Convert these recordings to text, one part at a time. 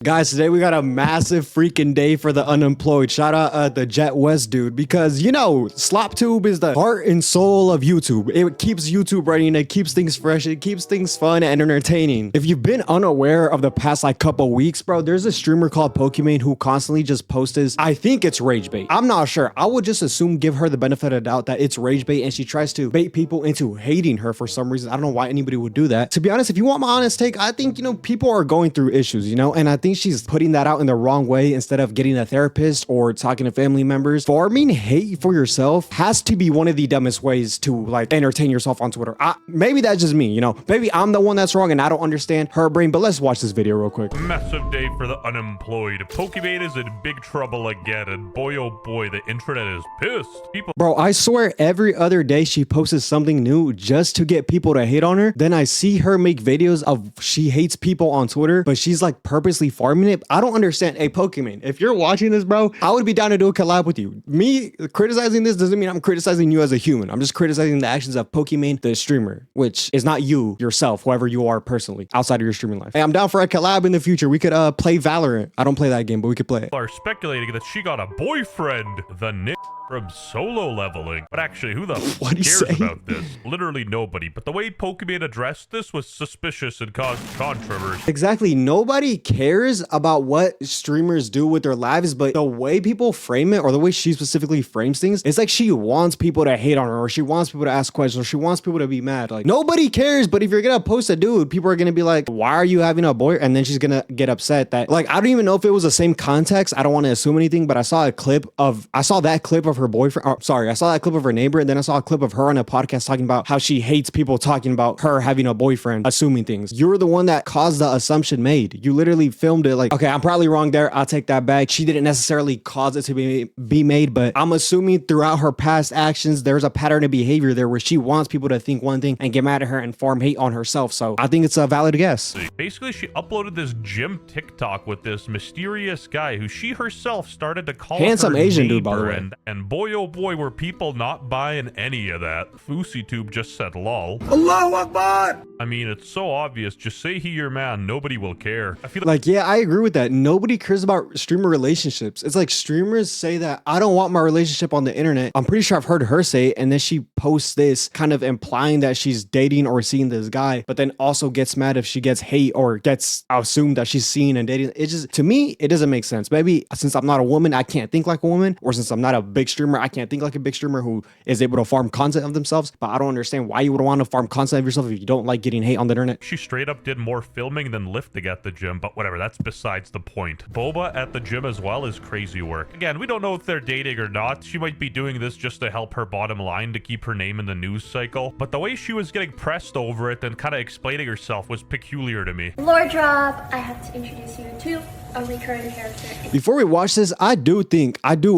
Guys, today we got a massive freaking day for the unemployed. Shout out the Jet West dude, because you know, SlopTube is the heart and soul of YouTube. It keeps YouTube running, it keeps things fresh, it keeps things fun and entertaining. If you've been unaware of the past like couple weeks, bro, there's a streamer called Pokimane who constantly just posts, I think it's rage bait. I'm not sure. I would just assume, give her the benefit of the doubt that it's rage bait, and she tries to bait people into hating her for some reason. I don't know why anybody would do that. To be honest, if you want my honest take, I think, you know, people are going through issues, you know, and I think she's putting that out in the wrong way. Instead of getting a therapist or talking to family members, farming hate for yourself has to be one of the dumbest ways to like entertain yourself on Twitter. Maybe that's just me, you know, maybe I'm the one that's wrong and I don't understand her brain, but let's watch this video real quick. Massive day for the unemployed. Pokimane is in big trouble again, and boy oh boy, the internet is pissed. People, bro, I swear every other day she posts something new just to get people to hate on her. Then I see her make videos of she hates people on Twitter, but she's like purposely farming it. I don't understand. Hey, Pokimane, if you're watching this, bro, I would be down to do a collab with you. Me criticizing this doesn't mean I'm criticizing you as a human. I'm just criticizing the actions of Pokimane, the streamer, which is not you, yourself, whoever you are personally, outside of your streaming life. Hey, I'm down for a collab in the future. We could play Valorant. I don't play that game, but we could play it. are speculating that she got a boyfriend. The Nick from solo leveling. But actually, who the What do you cares say? about this? Literally nobody. But the way Pokimane addressed this was suspicious and caused controversy. Exactly. Nobody cares about what streamers do with their lives, but the way people frame it, or the way she specifically frames things, it's like she wants people to hate on her, or she wants people to ask questions, or she wants people to be mad. Like, nobody cares, but if you're gonna post a dude, people are gonna be like, why are you having a boy? And then she's gonna get upset that, like, I don't even know if it was the same context. I don't want to assume anything, but I saw that clip of her boyfriend. Oh, sorry, I saw that clip of her neighbor, and then I saw a clip of her on a podcast talking about how she hates people talking about her having a boyfriend, assuming things. You're the one that caused the assumption made. You literally filmed it. Like, okay, I'm probably wrong there. I'll take that back. She didn't necessarily cause it to be made, but I'm assuming throughout her past actions, there's a pattern of behavior there where she wants people to think one thing and get mad at her and form hate on herself. So I think it's a valid guess. Basically, she uploaded this gym TikTok with this mysterious guy who she herself started to call Handsome her Asian dude, by the neighbor, way. and boy oh boy, were people not buying any of that. FouseyTube just said lol. Allahu Akbar! I mean, it's so obvious. Just say he your man. Nobody will care. I feel Like, yeah, I agree with that. Nobody cares about streamer relationships. It's like streamers say that I don't want my relationship on the internet. I'm pretty sure I've heard her say it, and then she posts this kind of implying that she's dating or seeing this guy, but then also gets mad if she gets hate or gets assumed that she's seeing and dating. It just, to me, it doesn't make sense. Maybe since I'm not a woman, I can't think like a woman, or since I'm not a big streamer, I can't think like a big streamer who is able to farm content of themselves. But I don't understand why you would want to farm content of yourself if you don't like getting hate on the internet. she straight up did more filming than lifting at the gym, but whatever, that's besides the point. Boba at the gym as well is crazy work. Again, we don't know if they're dating or not. She might be doing this just to help her bottom line, to keep her name in the news cycle, but the way she was getting pressed over it and kind of explaining herself was peculiar to me. Lore drop, I have to introduce you to a recurring character. Before we watch this, I do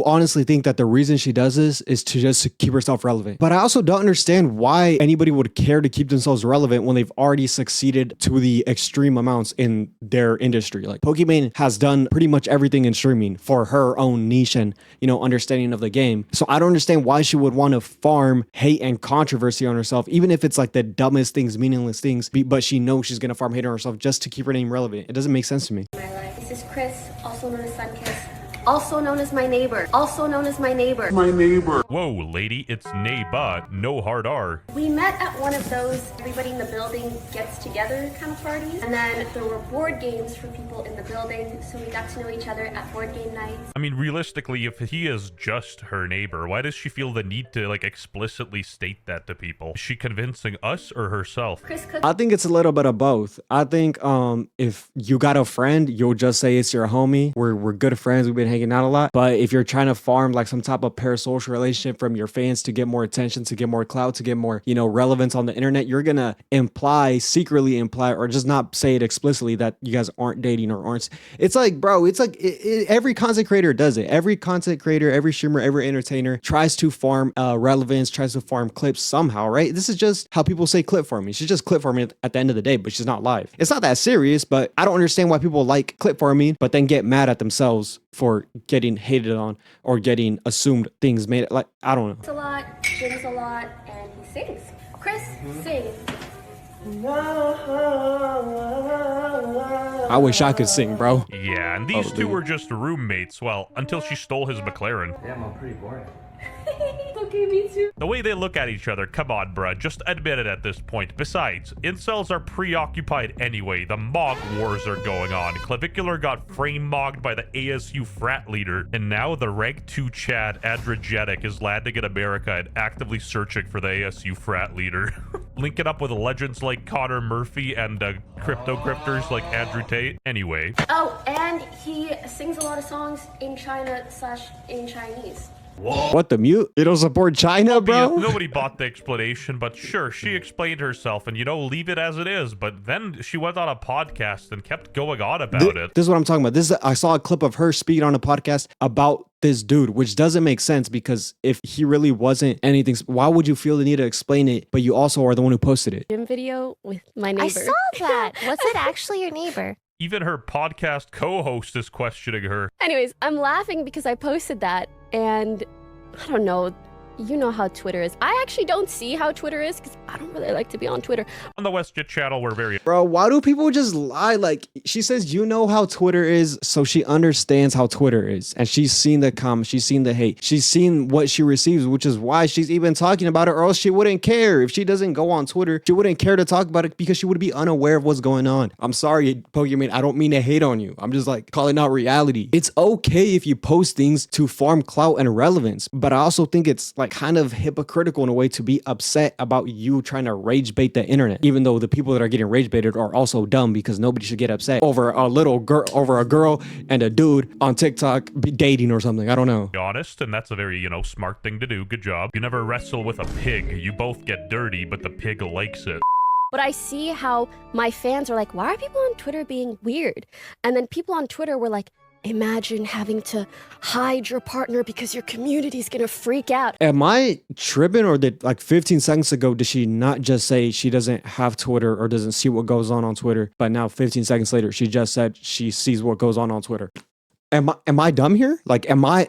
honestly think that the reason she does this is to just keep herself relevant. But I also don't understand why anybody would care to keep themselves relevant when they've already succeeded to the extreme amounts in their industry. Like, Pokimane has done pretty much everything in streaming for her own niche and, you know, understanding of the game. So I don't understand why she would want to farm hate and controversy on herself, even if it's like the dumbest things, meaningless things, but she knows she's going to farm hate on herself just to keep her name relevant. It doesn't make sense to me. My life. This is Chris, also known as Sunkiss, also known as my neighbor, also known as my neighbor. My neighbor. Whoa, lady, it's Neighbor, no hard R. We met at one of those everybody in the building gets together kind of parties, and then there were board games for people in the building, so we got to know each other at board game nights. I mean, realistically, if he is just her neighbor, why does she feel the need to, like, explicitly state that to people? Is she convincing us or herself? Chris cooked. I think it's a little bit of both. I think if you got a friend, you'll just say it's your homie. We're good friends. We've been hanging out a lot. But if you're trying to farm like some type of parasocial relationship from your fans to get more attention, to get more clout, to get more, you know, relevance on the internet, you're gonna secretly imply, or just not say it explicitly, that you guys aren't dating or aren't. It's like, bro, it's like every content creator does it. Every content creator, every streamer, every entertainer tries to farm relevance, tries to farm clips somehow, right? This is just how people say clip farming. She's just clip farming at the end of the day, but she's not live. It's not that serious, but I don't understand why people like clip farming, but then get mad at themselves for getting hated on or getting assumed things made. Like, I don't know. A lot, gyms a lot, and he sings. Chris, sing. I wish I could sing, bro. Yeah, and these two dude. were just roommates, well, until she stole his McLaren. Damn, I'm pretty boring. Okay, me too. The way they look at each other, come on, bruh, just admit it at this point. Besides, incels are preoccupied anyway. The Mog wars are going on. Clavicular got frame-mogged by the ASU frat leader, and now the Reg 2 Chad Adrigetic is landing in America and actively searching for the ASU frat leader. Linking up with legends like Connor Murphy and crypto grifters like Andrew Tate. Anyway. Oh, and he sings a lot of songs in China / in Chinese. What, the mute? You don't support China, bro? Nobody bought the explanation, but sure, she explained herself and, you know, leave it as it is. But then she went on a podcast and kept going on about it. This is what I'm talking about. I saw a clip of her speaking on a podcast about this dude, which doesn't make sense because if he really wasn't anything, why would you feel the need to explain it, but you also are the one who posted it? Gym video with my neighbor. I saw that. Was it actually your neighbor? Even her podcast co-host is questioning her. Anyways, I'm laughing because I posted that, and I don't know. You know how Twitter is. I actually don't see how Twitter is because I don't really like to be on Twitter. On the WestJet channel, we're very... Bro, why do people just lie? Like, she says, you know how Twitter is, so she understands how Twitter is. And she's seen the comments, she's seen the hate, she's seen what she receives, which is why she's even talking about it, or else she wouldn't care. If she doesn't go on Twitter, she wouldn't care to talk about it because she would be unaware of what's going on. I'm sorry, Pokimane, I don't mean to hate on you. I'm just like calling out reality. It's okay if you post things to farm clout and relevance, but I also think it's like kind of hypocritical in a way to be upset about you trying to rage bait the internet, even though the people that are getting rage baited are also dumb, because nobody should get upset over a little girl, over a girl and a dude on TikTok dating or something. I don't know. Be honest, and that's a very, you know, smart thing to do. Good job. You never wrestle with a pig. You both get dirty, but the pig likes it. But I see how my fans are like, why are people on Twitter being weird? And then people on Twitter were like, imagine having to hide your partner because your community's gonna freak out. Am I tripping, or did like 15 seconds ago, did she not just say she doesn't have Twitter or doesn't see what goes on Twitter? But now 15 seconds later, she just said she sees what goes on Twitter. Am I dumb here? Like,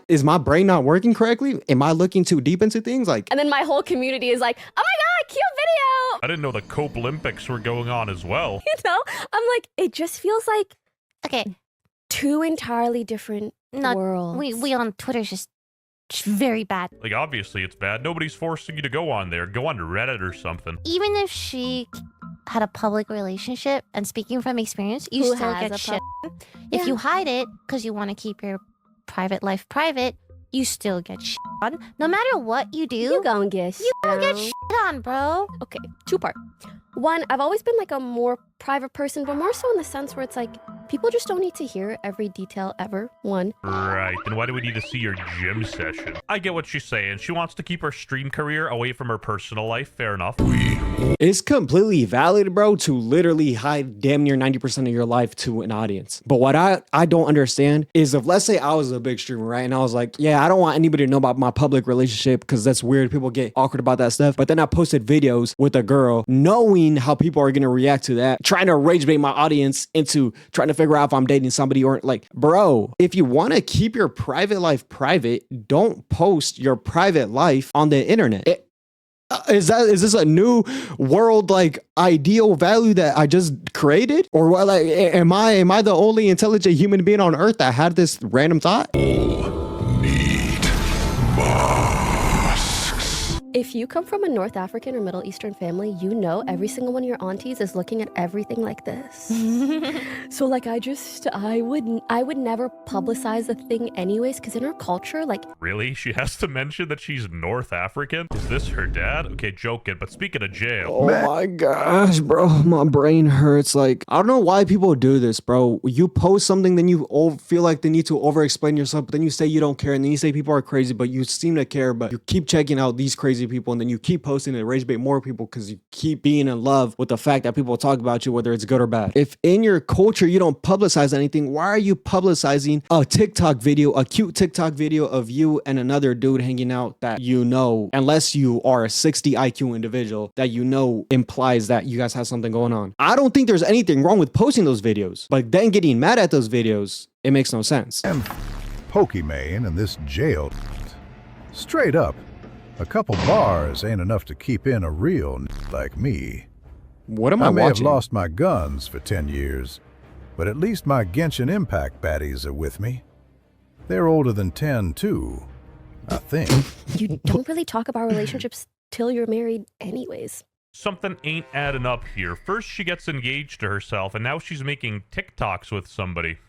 is my brain not working correctly? Am I looking too deep into things? Like, And then my whole community is like, oh my God, cute video. I didn't know the Cope Olympics were going on as well. You know, I'm like, it just feels like Okay. two entirely different Not worlds. we on Twitter's just very bad. Like, obviously it's bad. Nobody's forcing you to go on there. Go on to Reddit or something. Even if she had a public relationship, and speaking from experience, you Who still has get a shit. Yeah. If you hide it because you want to keep your private life private, you still get shit on. No matter what you do, You gonna get you gonna get on. shit on, bro. Okay, two part. One, I've always been like a more private person, but more so in the sense where it's like, people just don't need to hear every detail ever. One. Right, then why do we need to see your gym session? I get what she's saying. She wants to keep her stream career away from her personal life. Fair enough. it's completely valid, bro, to literally hide damn near 90% of your life to an audience. But what I don't understand is, if let's say I was a big streamer, right? And I was like, yeah, I don't want anybody to know about my public relationship because that's weird. People get awkward about that stuff. But then I posted videos with a girl knowing how people are going to react to that, trying to rage bait my audience into trying to figure out if I'm dating somebody or like, bro, if you want to keep your private life private, don't post your private life on the internet. Is this a new world like ideal value that I just created, or what? Like, am I the only intelligent human being on earth that had this random thought? If you come from a North African or Middle Eastern family, you know every single one of your aunties is looking at everything like this. So like I would never publicize a thing anyways, because in our culture, like, Really? She has to mention that she's North African? Is this her dad? Okay, joking, but speaking of jail. Oh my gosh, bro, my brain hurts. Like, I don't know why people do this, bro. You post something, then you feel like the need to over-explain yourself, but then you say you don't care, and then you say people are crazy, but you seem to care, but you keep checking out these crazy people, and then you keep posting and rage bait more people because you keep being in love with the fact that people talk about you, whether it's good or bad. If in your culture you don't publicize anything, why are you publicizing a TikTok video, a cute TikTok video of you and another dude hanging out that you know, unless you are a 60 IQ individual, that you know implies that you guys have something going on? I don't think there's anything wrong with posting those videos, but then getting mad at those videos, it makes no sense. And Pokimane in this jail. Straight up, a couple bars ain't enough to keep in a real like me. What am I I may have watching? lost my guns for 10 years, but at least my Genshin Impact baddies are with me. They're older than 10 too, I think. You don't really talk about relationships till you're married anyways. Something ain't adding up here. First, she gets engaged to herself, and now she's making TikToks with somebody.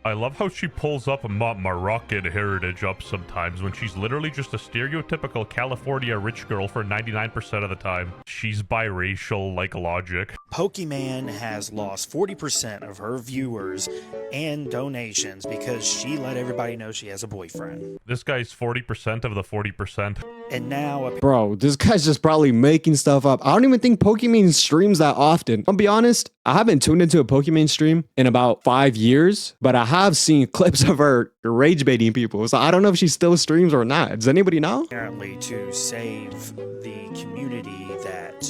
I love how she pulls up Moroccan heritage up sometimes when she's literally just a stereotypical California rich girl for 99% of the time. She's biracial like logic. Pokimane has lost 40% of her viewers and donations because she let everybody know she has a boyfriend. This guy's 40% of the 40%. And now Bro, this guy's just probably making stuff up. I don't even think Pokimane streams that often. I'll be honest, I haven't tuned into a Pokimane stream in about 5 years, but I have seen clips of her rage baiting people. So I don't know if she still streams or not. Does anybody know? apparently to save the community that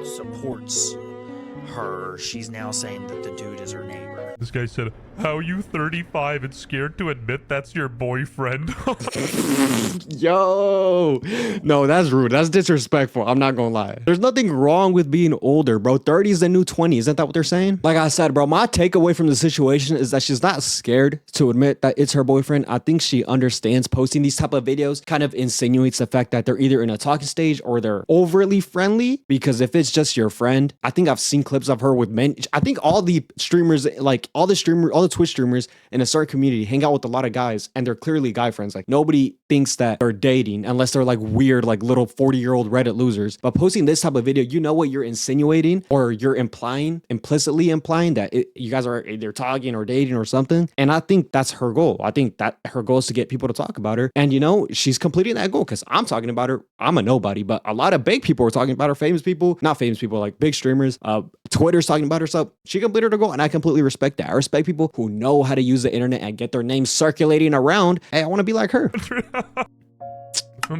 supports her, she's now saying that the dude is her neighbor. This guy said, "How you 35 and scared to admit that's your boyfriend?" Yo, no, that's rude. That's disrespectful. I'm not gonna lie. There's nothing wrong with being older, bro. 30 is the new 20. Isn't that what they're saying? Like I said, bro, my takeaway from the situation is that she's not scared to admit that it's her boyfriend. I think she understands posting these type of videos kind of insinuates the fact that they're either in a talking stage or they're overly friendly. Because if it's just your friend, I think I've seen clips of her with men. I think all the streamers, like all the Twitch streamers in a certain community hang out with a lot of guys and they're clearly guy friends. Like nobody thinks that they're dating unless they're like weird, like little 40-year-old Reddit losers. But posting this type of video, you know what you're insinuating or you're implicitly implying that you guys are either talking or dating or something. And I think that's her goal. I think that her goal is to get people to talk about her. And you know, she's completing that goal because I'm talking about her. I'm a nobody, but a lot of big people are talking about her, not famous people, like big streamers. Twitter's talking about her. So she completed her goal and I completely respect that. I respect people who know how to use the internet and get their names circulating around. Hey, I want to be like her.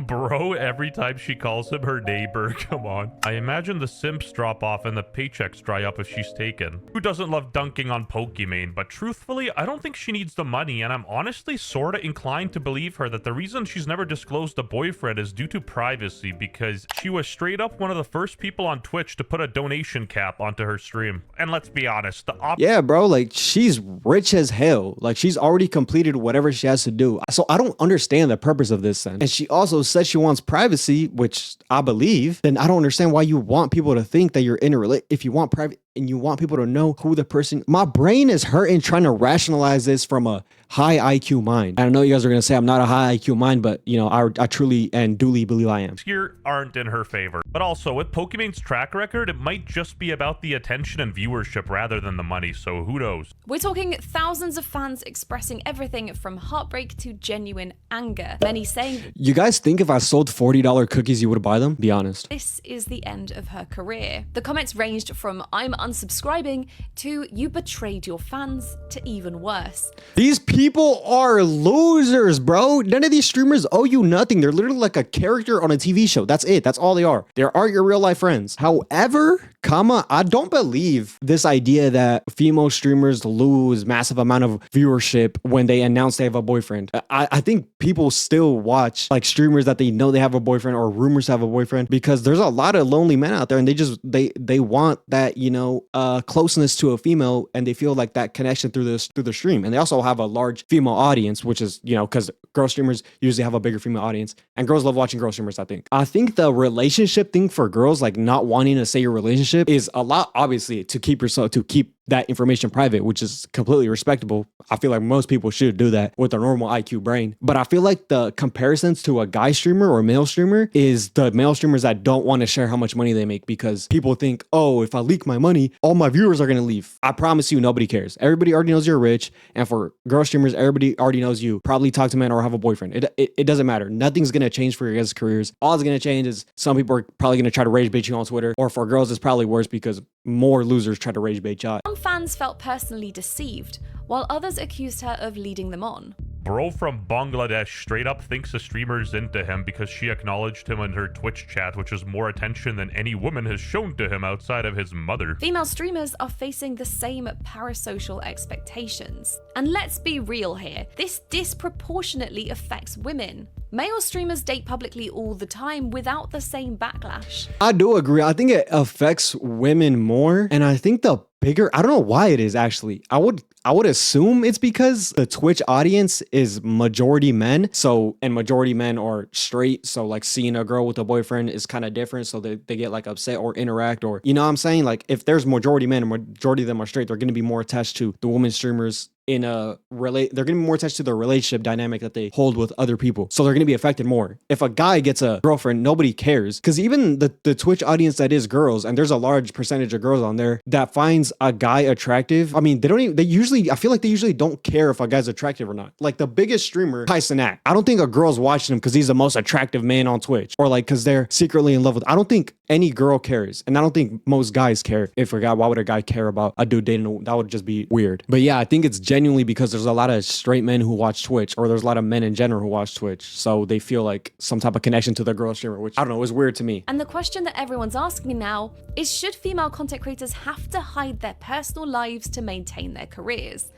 Bro, every time she calls him her neighbor, come on. I imagine the simps drop off and the paychecks dry up if she's taken. Who doesn't love dunking on Pokimane? But truthfully, I don't think she needs the money, and I'm honestly sorta inclined to believe her that the reason she's never disclosed a boyfriend is due to privacy, because she was straight up one of the first people on Twitch to put a donation cap onto her stream. And let's be honest, yeah, bro, like she's rich as hell. Like she's already completed whatever she has to do. So I don't understand the purpose of this then. And she also said she wants privacy, which I believe. Then I don't understand why you want people to think that you're in a relationship. If you want private and you want people to know who the person, my brain is hurting trying to rationalize this from a high IQ mind. I know you guys are going to say I'm not a high IQ mind, but you know, I truly and duly believe I am. Here aren't in her favor. But also with Pokimane's track record, it might just be about the attention and viewership rather than the money. So who knows? We're talking thousands of fans expressing everything from heartbreak to genuine anger. Many saying, you guys think if I sold $40 cookies, you would buy them? Be honest. this is the end of her career. The comments ranged from "I'm unsubscribing" to "you betrayed your fans" to even worse. These people are losers, bro. None of these streamers owe you nothing. They're literally like a character on a TV show. That's it. That's all they are. They aren't your real life friends. However, I don't believe this idea that female streamers lose massive amount of viewership when they announce they have a boyfriend. I think people still watch like streamers that they know they have a boyfriend or rumors to have a boyfriend because there's a lot of lonely men out there and they want that, you know, closeness to a female and they feel like that connection through the stream. And they also have a large female audience, which is, you know, because girl streamers usually have a bigger female audience and girls love watching girl streamers. I think the relationship thing for girls, like not wanting to say your relationship, is a lot, obviously, to keep that information private, which is completely respectable. I feel like most people should do that with a normal IQ brain. But I feel like the comparisons to a guy streamer or a male streamer is the male streamers that don't want to share how much money they make because people think, oh, if I leak my money, all my viewers are going to leave. I promise you, nobody cares. Everybody already knows you're rich. And for girl streamers, everybody already knows you probably talk to men or have a boyfriend. It doesn't matter. Nothing's going to change for your guys' careers. All it's going to change is some people are probably going to try to rage bait you on Twitter. Or for girls, it's probably worse because more losers try to rage bait you. Some fans felt personally deceived, while others accused her of leading them on. Bro from Bangladesh straight up thinks a streamer's into him because she acknowledged him in her Twitch chat, which is more attention than any woman has shown to him outside of his mother. Female streamers are facing the same parasocial expectations. And let's be real here, this disproportionately affects women. Male streamers date publicly all the time without the same backlash. I do agree. I think it affects women more. And I think the bigger, I don't know why it is actually. I would assume it's because the Twitch audience is majority men. So, and majority men are straight. So like seeing a girl with a boyfriend is kind of different. So they get like upset or interact, or, you know what I'm saying? Like if there's majority men and majority of them are straight, they're going to be more attached to the women streamers in a they're going to be more attached to the relationship dynamic that they hold with other people. So they're going to be affected more. If a guy gets a girlfriend, nobody cares. Because even the Twitch audience that is girls, and there's a large percentage of girls on there that finds a guy attractive. I mean, I feel like they usually don't care if a guy's attractive or not. Like the biggest streamer, Tyson Act. I don't think a girl's watching him because he's the most attractive man on Twitch, or like because they're secretly in love with. I don't think any girl cares. And I don't think most guys care. If a guy, why would a guy care about a dude dating? That would just be weird. But yeah, I think it's genuinely because there's a lot of straight men who watch Twitch, or there's a lot of men in general who watch Twitch. So they feel like some type of connection to the girl streamer, which I don't know, is weird to me. And the question that everyone's asking now is, should female content creators have to hide their personal lives to maintain their careers?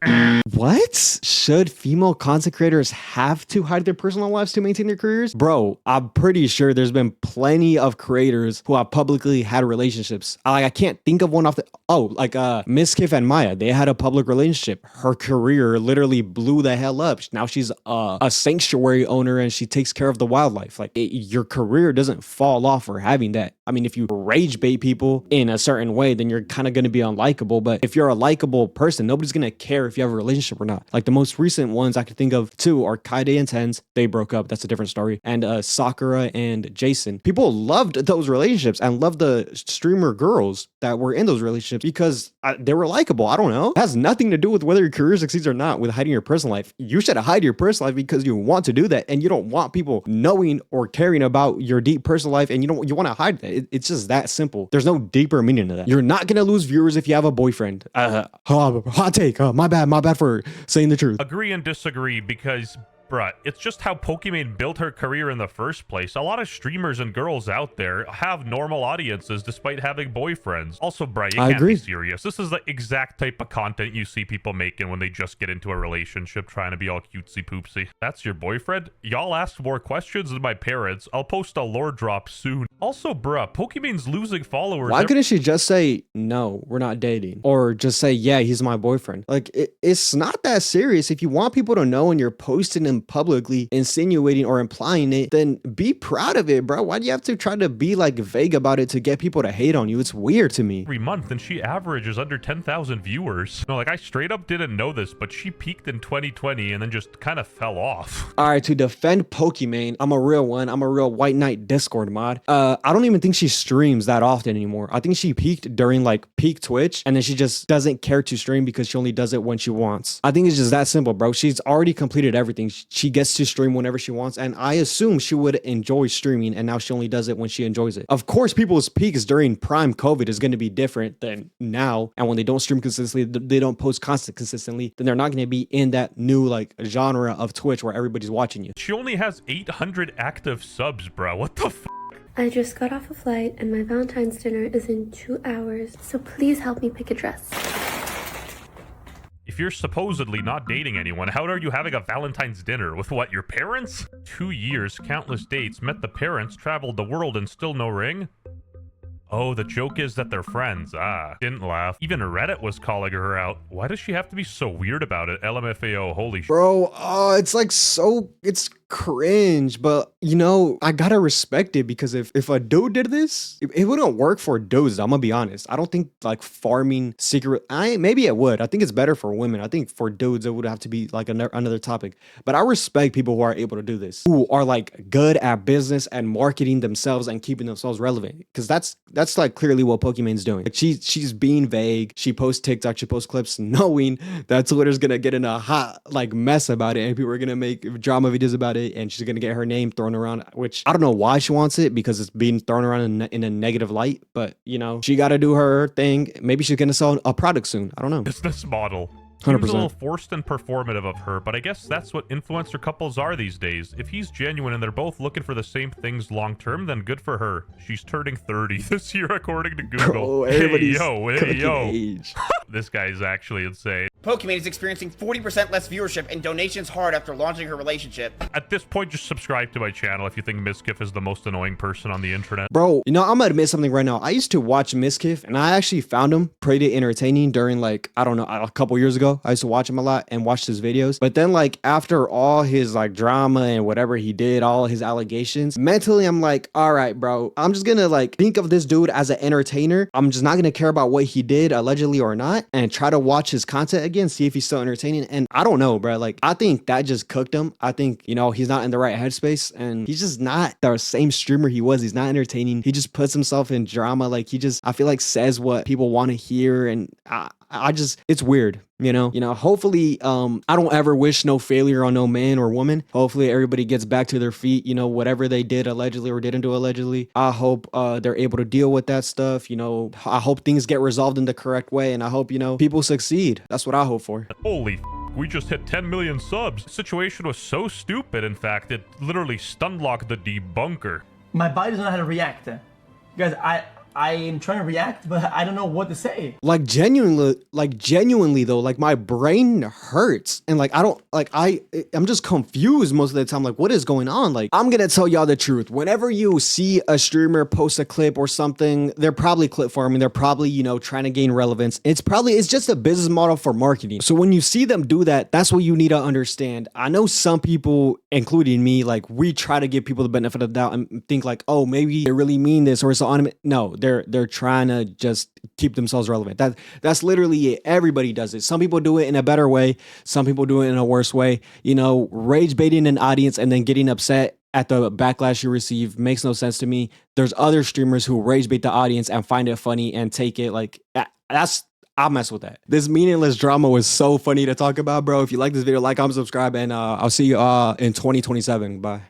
What? Should female content creators have to hide their personal lives to maintain their careers? Bro, I'm pretty sure there's been plenty of creators who have publicly had relationships. I can't think of one off the... Oh, like Miss Kiff and Maya, they had a public relationship. Her career literally blew the hell up. Now she's a sanctuary owner and she takes care of the wildlife. Like your career doesn't fall off for having that. I mean, if you rage bait people in a certain way, then you're kind of going to be unlikable. But if you're a likable person, nobody's going to care if you have a relationship or not. Like the most recent ones I could think of too are Kaide and Tens. They broke up. That's a different story. And Sakura and Jason. People loved those relationships and loved the streamer girls that were in those relationships because they were likable. I don't know. It has nothing to do with whether your career succeeds or not with hiding your personal life. You should hide your personal life because you want to do that and you don't want people knowing or caring about your deep personal life, and you want to hide that. It's just that simple. There's no deeper meaning to that. You're not gonna lose viewers if you have a boyfriend. Hot take. My bad for saying the truth. Agree and disagree because bruh, it's just how Pokimane built her career in the first place. A lot of streamers and girls out there have normal audiences despite having boyfriends. Also, bruh, you can't be serious. This is the exact type of content you see people making when they just get into a relationship trying to be all cutesy poopsy. That's your boyfriend? Y'all asked more questions than my parents. I'll post a lore drop soon. Also, bruh, Pokimane's losing followers. Why couldn't she just say, no, we're not dating? Or just say, yeah, he's my boyfriend? Like, it's not that serious. If you want people to know and you're posting him publicly insinuating or implying it, then be proud of it, bro. Why do you have to try to be like vague about it to get people to hate on you? It's weird to me. Every month, and she averages under 10,000 viewers. No, like I straight up didn't know this, but she peaked in 2020 and then just kind of fell off. All right, to defend Pokimane, I'm a real one. I'm a real White Knight Discord mod. I don't even think she streams that often anymore. I think she peaked during like peak Twitch, and then she just doesn't care to stream because she only does it when she wants. I think it's just that simple, bro. She's already completed everything. She gets to stream whenever she wants, and I assume she would enjoy streaming, and now she only does it when she enjoys it. Of course, people's peaks during prime COVID is going to be different than now, and when they don't stream consistently, they don't post content consistently, then they're not going to be in that new like genre of Twitch where everybody's watching you. She only has 800 active subs, bro. What the f? I just got off a flight and my Valentine's dinner is in 2 hours, so please help me pick a dress. If you're supposedly not dating anyone, how are you having a Valentine's dinner? With what, your parents? 2 years, countless dates, met the parents, traveled the world, and still no ring? Oh, the joke is that they're friends. Ah, didn't laugh. Even Reddit was calling her out. Why does she have to be so weird about it? LMFAO, holy sh**. Bro, it's like it's cringe, but you know, I gotta respect it because if a dude did this, it wouldn't work for dudes. I'm gonna be honest. I don't think like farming secret, maybe it would. I think it's better for women. I think for dudes, it would have to be like another topic. But I respect people who are able to do this, who are like good at business and marketing themselves and keeping themselves relevant. Because that's like clearly what Pokimane's doing. Like she's being vague. She posts TikTok, she posts clips knowing that Twitter's gonna get in a hot like mess about it and people are gonna make drama videos about it, and she's gonna get her name thrown around, which I don't know why she wants it because it's being thrown around in a negative light, but you know, she gotta do her thing. Maybe she's gonna sell a product soon. I don't know. Business model. Seems a 100%. little forced and performative of her, but I guess that's what influencer couples are these days. If he's genuine and they're both looking for the same things long term, then good for her. She's turning 30 this year according to Google. Bro, Hey everybody's yo, hey cooking yo. age. This guy is actually insane. Pokimane is experiencing 40% less viewership and donations hard after launching her relationship. At this point, just subscribe to my channel if you think Miskiff is the most annoying person on the internet. Bro, you know, I'm gonna admit something right now. I used to watch Miskiff, and I actually found him pretty entertaining during, like, I don't know, a couple years ago. I used to watch him a lot and watch his videos. But then, like, after all his, like, drama and whatever he did, all his allegations, mentally, I'm like, all right, bro, I'm just gonna, like, think of this dude as an entertainer. I'm just not gonna care about what he did, allegedly or not, and try to watch his content again, see if he's still entertaining. And I don't know, bro. Like, I think that just cooked him. I think, you know, he's not in the right headspace, and he's just not the same streamer he was. He's not entertaining. He just puts himself in drama. Like, he just, I feel like, says what people want to hear, and I just, it's weird. You know, hopefully, I don't ever wish no failure on no man or woman. Hopefully everybody gets back to their feet, you know, whatever they did allegedly or didn't do allegedly. I hope they're able to deal with that stuff. You know, I hope things get resolved in the correct way, and I hope, you know, people succeed. That's what I hope for. Holy we just hit 10 million subs. The situation was so stupid, in fact, it literally stun-locked the debunker. My body doesn't know how to react. Guys, I am trying to react, but I don't know what to say. Like genuinely though, like my brain hurts, and like I'm just confused most of the time. Like, what is going on? Like, I'm gonna tell y'all the truth. Whenever you see a streamer post a clip or something, they're probably clip farming. They're probably, you know, trying to gain relevance. It's just a business model for marketing. So when you see them do that, that's what you need to understand. I know some people, including me, like, we try to give people the benefit of the doubt and think like, oh, maybe they really mean this, or it's on. No, they're trying to just keep themselves relevant. That's literally it. Everybody does it. Some people do it in a better way. Some people do it in a worse way. You know, rage baiting an audience and then getting upset at the backlash you receive makes no sense to me. There's other streamers who rage bait the audience and find it funny and take it like I'll mess with that. This meaningless drama was so funny to talk about, bro. If you like this video, like, comment, subscribe, and I'll see you in 2027. Bye.